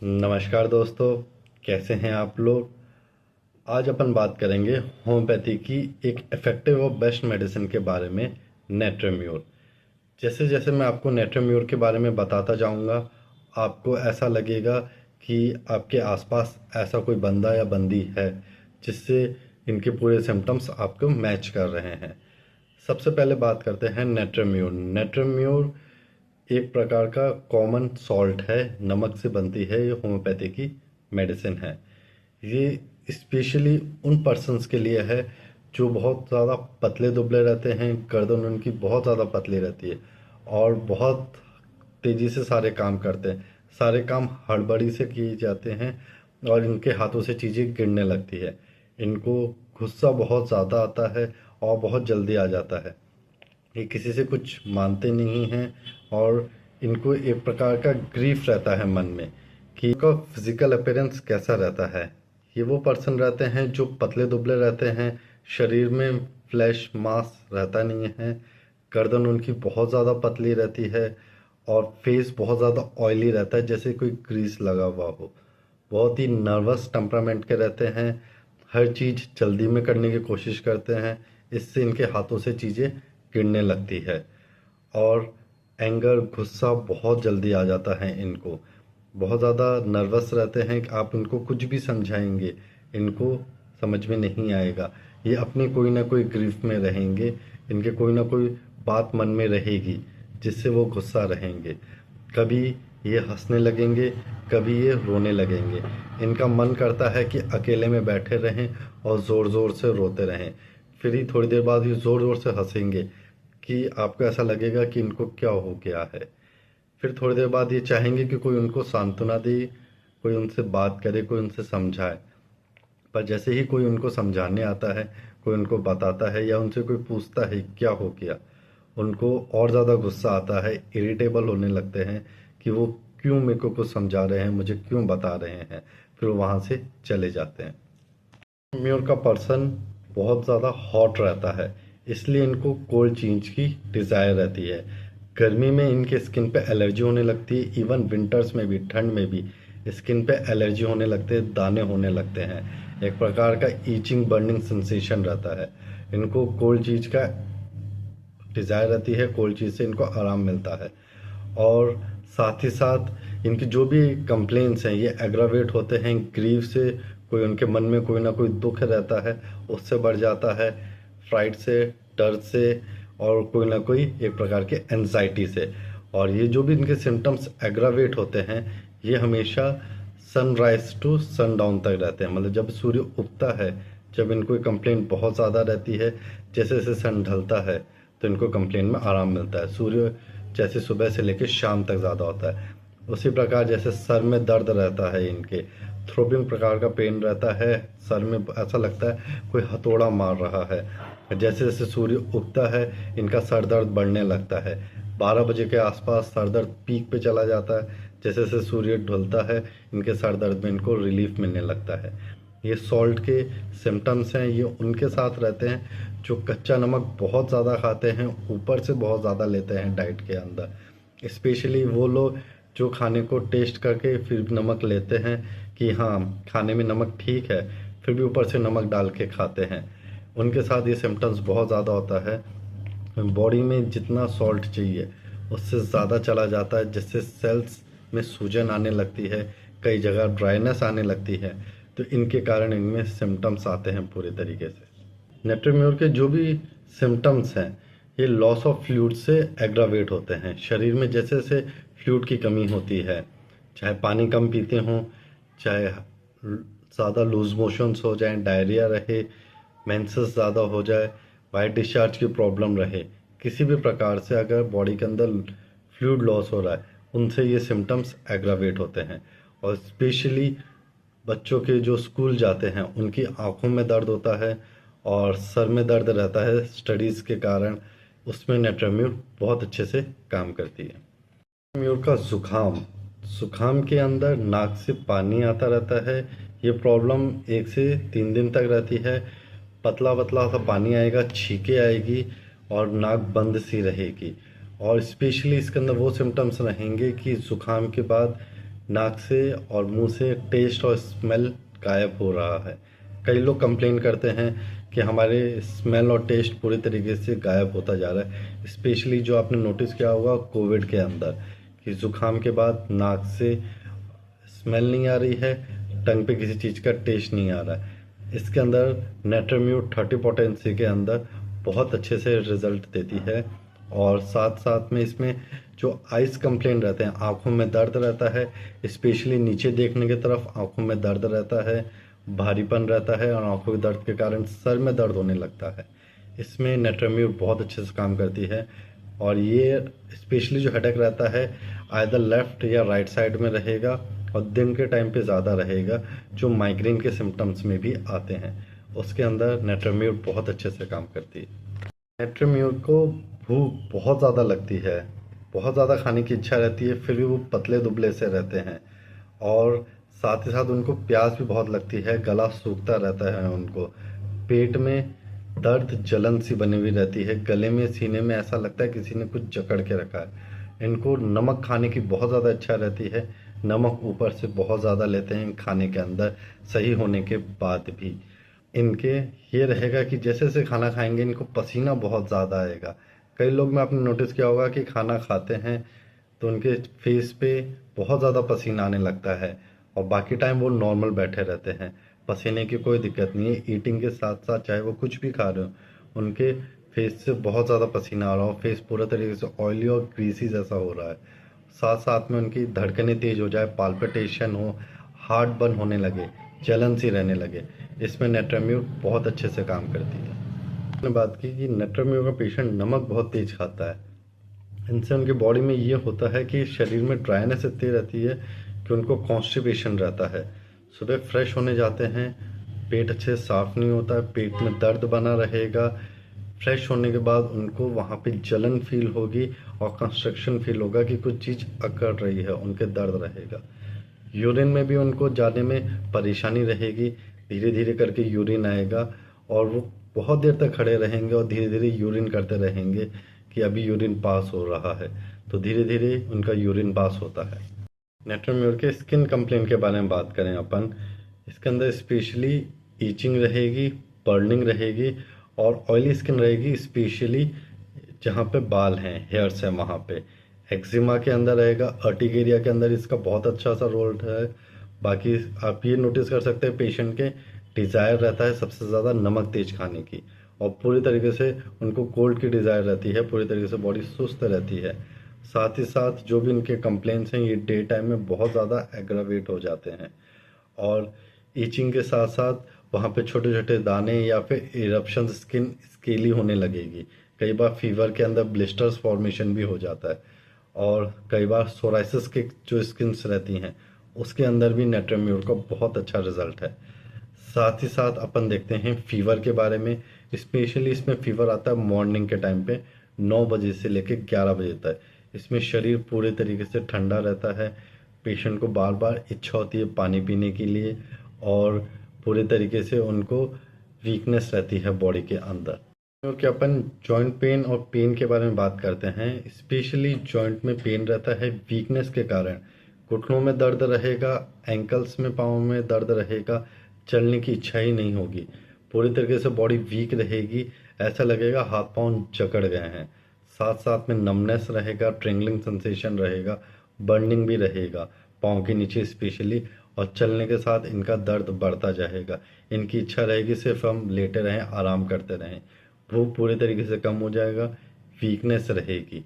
नमस्कार दोस्तों, कैसे हैं आप लोग। आज अपन बात करेंगे होम्योपैथी की एक इफ़ेक्टिव और बेस्ट मेडिसिन के बारे में, नेट्रेम्योर। जैसे जैसे मैं आपको नेट्रेम्योर के बारे में बताता जाऊंगा, आपको ऐसा लगेगा कि आपके आसपास ऐसा कोई बंदा या बंदी है जिससे इनके पूरे सिम्टम्स आपको मैच कर रहे हैं। सबसे पहले बात करते हैं नेट्रेम्योर। नेट्रेम्योर एक प्रकार का कॉमन सॉल्ट है, नमक से बनती है। ये होम्योपैथी की मेडिसिन है। ये स्पेशली उन पर्सन्स के लिए है जो बहुत ज़्यादा पतले दुबले रहते हैं, गर्दन उनकी बहुत ज़्यादा पतली रहती है और बहुत तेज़ी से सारे काम करते हैं। सारे काम हड़बड़ी से किए जाते हैं और इनके हाथों से चीज़ें गिरने लगती है। इनको गुस्सा बहुत ज़्यादा आता है और बहुत जल्दी आ जाता है। ये किसी से कुछ मानते नहीं हैं और इनको एक प्रकार का ग्रीफ रहता है मन में कि इनका फिजिकल अपीयरेंस कैसा रहता है। ये वो पर्सन रहते हैं जो पतले दुबले रहते हैं, शरीर में फ्लैश मास रहता नहीं है, गर्दन उनकी बहुत ज़्यादा पतली रहती है और फेस बहुत ज़्यादा ऑयली रहता है, जैसे कोई ग्रीस लगा हुआ हो। बहुत ही नर्वस टेम्परामेंट के रहते हैं, हर चीज़ जल्दी में करने की कोशिश करते हैं, इससे इनके हाथों से चीज़ें गिरने लगती है और एंगर गुस्सा बहुत जल्दी आ जाता है इनको। बहुत ज़्यादा नर्वस रहते हैं कि आप इनको कुछ भी समझाएंगे इनको समझ में नहीं आएगा। ये अपनी कोई ना कोई ग्रीफ में रहेंगे, इनके कोई ना कोई बात मन में रहेगी जिससे वो गुस्सा रहेंगे। कभी ये हंसने लगेंगे, कभी ये रोने लगेंगे। इनका मन करता है कि अकेले में बैठे रहें और ज़ोर ज़ोर से रोते रहें, फिर ही थोड़ी देर बाद ये ज़ोर ज़ोर से हंसेंगे कि आपको ऐसा लगेगा कि इनको क्या हो गया है। फिर थोड़ी देर बाद ये चाहेंगे कि कोई उनको सांत्वना दे, कोई उनसे बात करे, कोई उनसे समझाए। पर जैसे ही कोई उनको समझाने आता है, कोई उनको बताता है या उनसे कोई पूछता है क्या हो गया, उनको और ज़्यादा गुस्सा आता है, इरिटेबल होने लगते हैं कि वो क्यों मेरे को कुछ समझा रहे हैं, मुझे क्यों बता रहे हैं। फिर वो वहाँ से चले जाते हैं। म्योर का पर्सन बहुत ज़्यादा हॉट रहता है, इसलिए इनको कोल्ड चीज की डिज़ायर रहती है। गर्मी में इनके स्किन पे एलर्जी होने लगती है, इवन विंटर्स में भी, ठंड में भी स्किन पे एलर्जी होने लगते हैं, दाने होने लगते हैं। एक प्रकार का ईचिंग बर्निंग सेंसेशन रहता है। इनको कोल्ड चीज़ का डिज़ायर रहती है, कोल्ड चीज़ से इनको आराम मिलता है। और साथ ही साथ इनकी जो भी कंप्लेंट्स हैं ये एग्रावेट होते हैं ग्रीफ से। कोई उनके मन में कोई ना कोई दुख रहता है, उससे बढ़ जाता है, फ्राइड से, डर से और कोई ना कोई एक प्रकार के एनजाइटी से। और ये जो भी इनके सिम्टम्स एग्रावेट होते हैं ये हमेशा सनराइज टू सनडाउन तक रहते हैं। मतलब जब सूर्य उगता है, जब इनको कंप्लेंट बहुत ज़्यादा रहती है, जैसे जैसे सन ढलता है तो इनको कंप्लेंट में आराम मिलता है। सूर्य जैसे सुबह से लेकर शाम तक ज़्यादा होता है, उसी प्रकार जैसे सर में दर्द रहता है, इनके थ्रोबिंग प्रकार का पेन रहता है, सर में ऐसा लगता है कोई हथौड़ा मार रहा है। जैसे जैसे सूर्य उगता है इनका सर दर्द बढ़ने लगता है। 12 बजे के आसपास सर दर्द पीक पे चला जाता है। जैसे जैसे सूर्य ढलता है इनके सर दर्द में इनको रिलीफ मिलने लगता है। ये सॉल्ट के सिम्टम्स हैं, ये उनके साथ रहते हैं जो कच्चा नमक बहुत ज़्यादा खाते हैं, ऊपर से बहुत ज़्यादा लेते हैं डाइट के अंदर। स्पेशली वो लोग जो खाने को टेस्ट करके फिर नमक लेते हैं कि हाँ खाने में नमक ठीक है, फिर भी ऊपर से नमक डाल के खाते हैं, उनके साथ ये सिम्टम्स बहुत ज़्यादा होता है। बॉडी में जितना सॉल्ट चाहिए उससे ज़्यादा चला जाता है, जिससे सेल्स में सूजन आने लगती है, कई जगह ड्राइनेस आने लगती है। तो इनके कारण इनमें सिम्टम्स आते हैं पूरे तरीके से। नेट्रेम्योर के जो भी सिम्टम्स हैं ये लॉस ऑफ फ्लूइड से एग्रावेट होते हैं। शरीर में जैसे जैसे फ्लूइड की कमी होती है, चाहे पानी कम पीते हों, चाहे ज़्यादा लूज मोशंस हो जाएं, डायरिया रहे, मेंसेस ज़्यादा हो जाए, वाइट डिस्चार्ज की प्रॉब्लम रहे, किसी भी प्रकार से अगर बॉडी के अंदर फ्लूइड लॉस हो रहा है, उनसे ये सिम्टम्स एग्रावेट होते हैं। और स्पेशली बच्चों के जो स्कूल जाते हैं उनकी आंखों में दर्द होता है और सर में दर्द रहता है स्टडीज़ के कारण, उसमें नेट्रेम्योर बहुत अच्छे से काम करती है। नेट्रेम्योर का जुखाम, जुखाम के अंदर नाक से पानी आता रहता है। ये प्रॉब्लम 1 से 3 दिन तक रहती है। पतला पतला सा पानी आएगा, छींके आएगी और नाक बंद सी रहेगी। और स्पेशली इसके अंदर वो सिम्टम्स रहेंगे कि जुखाम के बाद नाक से और मुंह से टेस्ट और स्मेल गायब हो रहा है। कई लोग कंप्लेन करते हैं कि हमारे स्मेल और टेस्ट पूरी तरीके से गायब होता जा रहा है। स्पेशली जो आपने नोटिस किया होगा कोविड के अंदर, कि ज़ुकाम के बाद नाक से स्मेल नहीं आ रही है, टंग पे किसी चीज़ का टेस्ट नहीं आ रहा है। इसके अंदर नेट्रोम्यूट 30 पोटेंसी के अंदर बहुत अच्छे से रिजल्ट देती है। और साथ साथ में इसमें जो आइस कंप्लेन रहते हैं, आँखों में दर्द रहता है, स्पेशली नीचे देखने की तरफ आँखों में दर्द रहता है, भारीपन रहता है और आँखों के दर्द के कारण सर में दर्द होने लगता है, इसमें नेट्रोम्यूट बहुत अच्छे से काम करती है। और ये स्पेशली जो हेडेक रहता है आइदर लेफ्ट या राइट साइड में रहेगा और दिन के टाइम पे ज़्यादा रहेगा, जो माइग्रेन के सिम्टम्स में भी आते हैं, उसके अंदर नेट्रोम्यूट बहुत अच्छे से काम करती है। नेट्रोम्यूट को भूख बहुत ज़्यादा लगती है, बहुत ज़्यादा खाने की इच्छा रहती है, फिर भी वो पतले दुबले से रहते हैं। और साथ ही साथ उनको प्यास भी बहुत लगती है, गला सूखता रहता है उनको, पेट में दर्द जलन सी बनी हुई रहती है, गले में सीने में ऐसा लगता है किसी ने कुछ जकड़ के रखा है। इनको नमक खाने की बहुत ज़्यादा इच्छा रहती है, नमक ऊपर से बहुत ज़्यादा लेते हैं खाने के अंदर सही होने के बाद भी। इनके ये रहेगा कि जैसे जैसे खाना खाएंगे इनको पसीना बहुत ज़्यादा आएगा। कई लोग में आपने नोटिस किया होगा कि खाना खाते हैं तो उनके फेस पे बहुत ज़्यादा पसीना आने लगता है और बाकी टाइम वो नॉर्मल बैठे रहते हैं, पसीने की कोई दिक्कत नहीं है। ईटिंग के साथ साथ चाहे वो कुछ भी खा रहे हो उनके फेस से बहुत ज़्यादा पसीना आ रहा हो, फेस पूरा तरीके से ऑयली और ग्रीसी जैसा हो रहा है। साथ साथ में उनकी धड़कनें तेज हो जाए, पाल्पिटेशन हो, हार्ट बर्न होने लगे, जलन सी रहने लगे, इसमें नेट्रोम्यूट बहुत अच्छे से काम करती है। हमने बात की कि नेट्रोम्यूट का पेशेंट नमक बहुत तेज खाता है, इनसे उनकी बॉडी में ये होता है कि शरीर में ड्राइनेस इतनी रहती है कि उनको कॉन्स्टिपेशन रहता है। सुबह फ्रेश होने जाते हैं, पेट अच्छे से साफ नहीं होता है, पेट में दर्द बना रहेगा। फ्रेश होने के बाद उनको वहाँ पे जलन फील होगी और कंस्ट्रक्शन फील होगा कि कुछ चीज़ अकड़ रही है, उनके दर्द रहेगा। यूरिन में भी उनको जाने में परेशानी रहेगी, धीरे धीरे करके यूरिन आएगा और वो बहुत देर तक खड़े रहेंगे और धीरे धीरे यूरिन करते रहेंगे कि अभी यूरिन पास हो रहा है, तो धीरे धीरे उनका यूरिन पास होता है। नेट्रोम्यूर के स्किन कंप्लेन के बारे में बात करें अपन, इसके अंदर स्पेशली ईचिंग रहेगी, बर्निंग रहेगी और ऑयली स्किन रहेगी, स्पेशली जहाँ पे बाल हैं, हेयर्स हैं वहाँ पे। एक्जिमा के अंदर रहेगा, अर्टिकेरिया के अंदर इसका बहुत अच्छा सा रोल है। बाकी आप ये नोटिस कर सकते हैं पेशेंट के डिज़ायर रहता है सबसे ज़्यादा नमक तेज खाने की, और पूरी तरीके से उनको कोल्ड की डिज़ायर रहती है, पूरी तरीके से बॉडी सुस्त रहती है। साथ ही साथ जो भी इनके कंप्लेंट्स हैं ये डे टाइम में बहुत ज़्यादा एग्रावेट हो जाते हैं और ईचिंग के साथ साथ वहाँ पे छोटे छोटे दाने या फिर इरप्शन, स्किन स्केली होने लगेगी। कई बार फीवर के अंदर ब्लिस्टर्स फॉर्मेशन भी हो जाता है और कई बार सोराइसिस के जो स्किन्स रहती हैं उसके अंदर भी नेट्रोम्यूर का बहुत अच्छा रिजल्ट है। साथ ही साथ अपन देखते हैं फीवर के बारे में, स्पेशली इसमें फीवर आता है मॉर्निंग के टाइम पे 9 बजे से लेकर 11 बजे तक। इसमें शरीर पूरे तरीके से ठंडा रहता है, पेशेंट को बार बार इच्छा होती है पानी पीने के लिए और पूरे तरीके से उनको वीकनेस रहती है बॉडी के अंदर। क्योंकि अपन जॉइंट पेन और पेन के बारे में बात करते हैं, स्पेशली जॉइंट में पेन रहता है वीकनेस के कारण, घुटनों में दर्द रहेगा, एंकल्स में, पाँव में दर्द रहेगा, चलने की इच्छा ही नहीं होगी, पूरी तरीके से बॉडी वीक रहेगी, ऐसा लगेगा हाथ पांव जकड़ गए हैं। साथ साथ में नमनेस रहेगा, ट्रिंगलिंग सेंसेशन रहेगा, बर्निंग भी रहेगा पाँव के नीचे स्पेशली, और चलने के साथ इनका दर्द बढ़ता जाएगा। इनकी इच्छा रहेगी सिर्फ हम लेटे रहें, आराम करते रहें, भूख पूरी तरीके से कम हो जाएगा, वीकनेस रहेगी।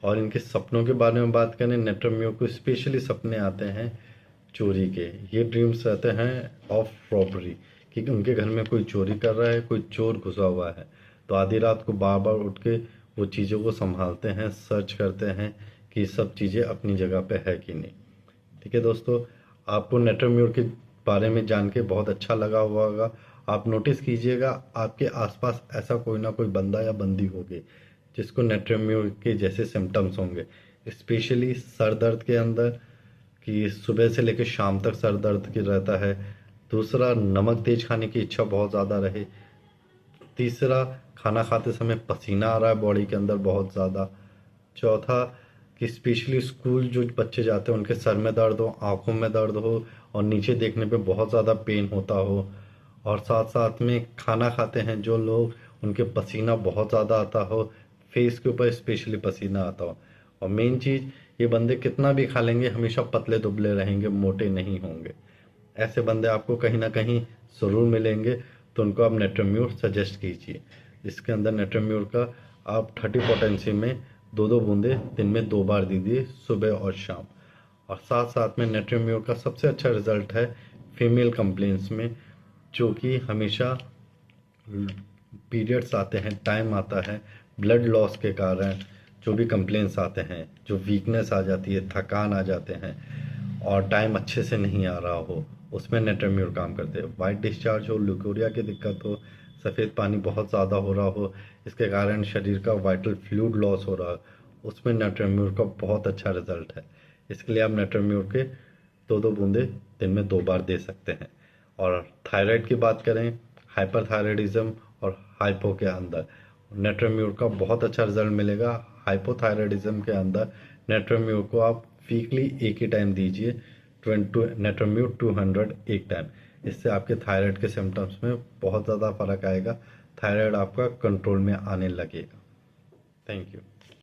और इनके सपनों के बारे में बात करें, नेट्रोम्यूर को स्पेशली सपने आते हैं चोरी के, ये ड्रीम्स रहते हैं ऑफ रॉबरी, कि उनके घर में कोई चोरी कर रहा है, कोई चोर घुसा हुआ है, तो आधी रात को बार बार उठ के वो चीज़ों को संभालते हैं, सर्च करते हैं कि सब चीज़ें अपनी जगह पे है कि नहीं। ठीक है दोस्तों, आपको नेट्रोम्यूर के बारे में जान के बहुत अच्छा लगा होगा। आप नोटिस कीजिएगा आपके आसपास ऐसा कोई ना कोई बंदा या बंदी होगी जिसको नेट्रोम्यूर के जैसे सिम्टम्स होंगे, स्पेशली सर दर्द के अंदर कि सुबह से लेकर शाम तक सर दर्द की रहता है। दूसरा, नमक तेज खाने की इच्छा बहुत ज़्यादा रहे। तीसरा, खाना खाते समय पसीना आ रहा है बॉडी के अंदर बहुत ज़्यादा। चौथा, कि स्पेशली स्कूल जो बच्चे जाते हैं उनके सर में दर्द हो, आंखों में दर्द हो और नीचे देखने पे बहुत ज़्यादा पेन होता हो, और साथ साथ में खाना खाते हैं जो लोग, उनके पसीना बहुत ज़्यादा आता हो, फेस के ऊपर स्पेशली पसीना आता हो। और मेन चीज़, ये बंदे कितना भी खा लेंगे हमेशा पतले दुबले रहेंगे, मोटे नहीं होंगे। ऐसे बंदे आपको कहीं ना कहीं ज़रूर मिलेंगे, तो उनको आप नेट्रोम्यूर सजेस्ट कीजिए। इसके अंदर नेट्रोम्यूर का आप 30 पोटेंसी में 2-2 बूंदे दिन में 2 बार दीजिए, सुबह और शाम। और साथ साथ में नेट्रोम्यूर का सबसे अच्छा रिजल्ट है फीमेल कंप्लेंट्स में, जो कि हमेशा पीरियड्स आते हैं, टाइम आता है, ब्लड लॉस के कारण जो भी कंप्लेंट्स आते हैं, जो वीकनेस आ जाती है, थकान आ जाते हैं और टाइम अच्छे से नहीं आ रहा हो, उसमें नेट्रोम्यूर काम करते हैं। वाइट डिस्चार्ज हो, ल्यूकोरिया की दिक्कत हो, सफ़ेद पानी बहुत ज़्यादा हो रहा हो, इसके कारण शरीर का वाइटल फ्लूइड लॉस हो रहा है, उसमें नेट्रोम्यूर का बहुत अच्छा रिजल्ट है। इसके लिए आप नेट्रोम्यूर के 2-2 बूंदे दिन में 2 बार दे सकते हैं। और थायराइड की बात करें, हाइपरथायराइडिज्म और हाइपो के अंदर नेट्रोम्यूर का बहुत अच्छा रिजल्ट मिलेगा। हाइपोथायराइडिज्म के अंदर नेट्रोम्यूर को आप वीकली एक ही टाइम दीजिए, 20 नेट्रोम्यूर 200 एक टाइम। इससे आपके थायराइड के सिम्टम्स में बहुत ज़्यादा फर्क आएगा, थायराइड आपका कंट्रोल में आने लगेगा। Thank you.